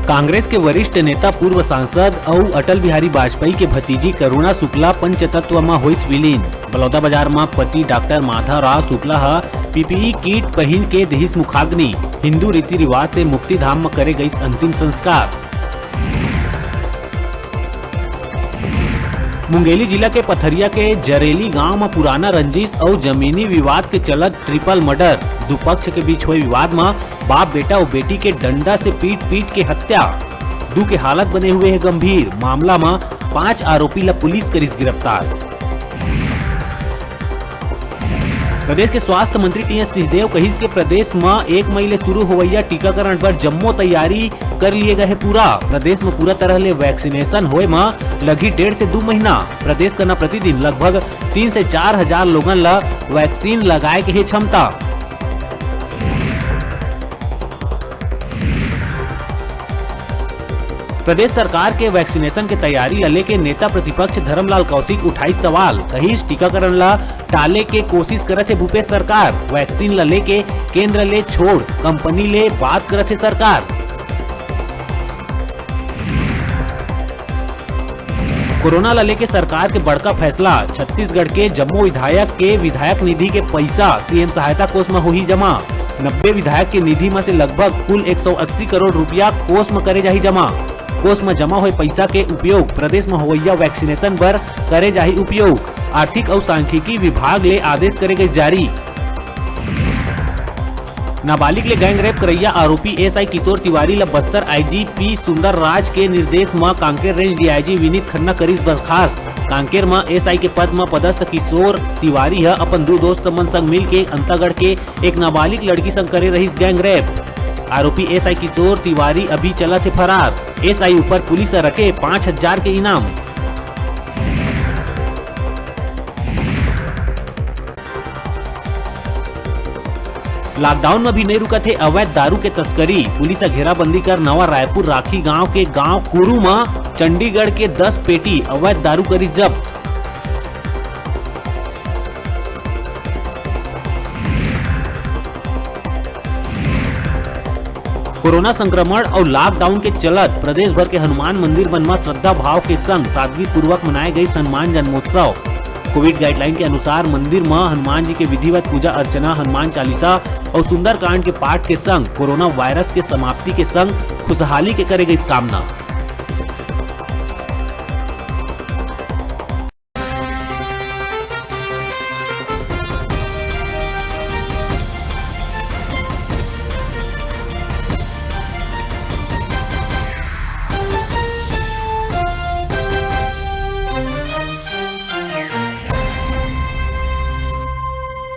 कांग्रेस के वरिष्ठ नेता पूर्व सांसद और अटल बिहारी वाजपेयी के भतीजी करुणा शुक्ला पंचतत्व में हुईस विलीन। बलौदा बाजार में पति doctor Madhavrao Shukla PPE kit पहन के दहिस मुखाग्नि। हिंदू रीति रिवाज से मुक्ति धाम में करे गई अंतिम संस्कार। मुंगेली जिला के पथरिया के जरेली गांव में पुराना रंजिश और जमीनी विवाद के चलत ट्रिपल मर्डर। दो पक्ष के बीच हुए विवाद में बाप बेटा और बेटी के डंडा से पीट के हत्या। दो के हालत बने हुए हैं गंभीर। मामला में 5 आरोपी ला पुलिस करिस गिरफ्तार। प्रदेश के स्वास्थ्य मंत्री टी.एस. सिंहदेव कहिस के प्रदेश में 1 मई ले शुरू होवैया टीकाकरण पर जम्मो तैयारी कर लिए गए पूरा। प्रदेश में पूरा तरह ले वैक्सीनेशन होए में लगी 1.5 से 2 महीना। प्रदेश करना प्रतिदिन लगभग 3 से 4 हजार लोगन ला वैक्सीन लगाए के क्षमता। प्रदेश सरकार के वैक्सीनेशन के तैयारी ला लेके नेता प्रतिपक्ष धर्मलाल कौशिक उठाई सवाल। कहिस टीकाकरण ला टाले के कोशिश करत है भूपेश सरकार। वैक्सीन ला लेके केंद्र ले छोड़ कंपनी ले बात करत है सरकार। कोरोना ला लेके सरकार के बड़का फैसला। छत्तीसगढ़ के जम्मू विधायक के विधायक निधि के पैसा सीएम सहायता कोष में हुई जमा। 90 विधायक के निधि में से लगभग कुल 180 करोड़ रुपया कोष में करे जाही जमा। कोष में जमा हुए पैसा के उपयोग प्रदेश में होवैया वैक्सीनेशन पर करे जाही उपयोग। आर्थिक और सांख्यिकी विभाग ले आदेश करे गए जारी। नाबालिग ले गैंग रेप करैया आरोपी एसआई किशोर तिवारी ला बस्तर आईजीपी सुंदर राज के निर्देश में कांकेर रेंज डीआईजी विनीत खन्ना करिस बर्खास्त। कांकेर में एसआई के पद में पदस्थ किशोर तिवारी है अपन 2 दोस्त मन संग मिल के अंतागढ़ के एक नाबालिग लड़की संग करे रहिस गैंग रेप। आरोपी एसआई किशोर तिवारी अभी चला थे फरार। एसआई ऊपर पुलिस रखे 5000 के इनाम। लॉकडाउन में भी नहीं रुका थे अवैध दारू के तस्करी। पुलिस घेराबंदी कर नवा रायपुर राखी गांव के गांव कुरू में चंडीगढ़ के 10 पेटी अवैध दारू करी जब्त। कोरोना संक्रमण और लॉकडाउन के चलत प्रदेश भर के हनुमान मंदिर मन में श्रद्धा भाव के संग सादगी पूर्वक मनाए गई हनुमान जन्मोत्सव। कोविड गाइडलाइन के अनुसार मंदिर में हनुमान जी के विधिवत पूजा अर्चना, हनुमान चालीसा और सुंदरकांड के पाठ के संग कोरोना वायरस के समाप्ति के संग खुशहाली के करे गई कामना।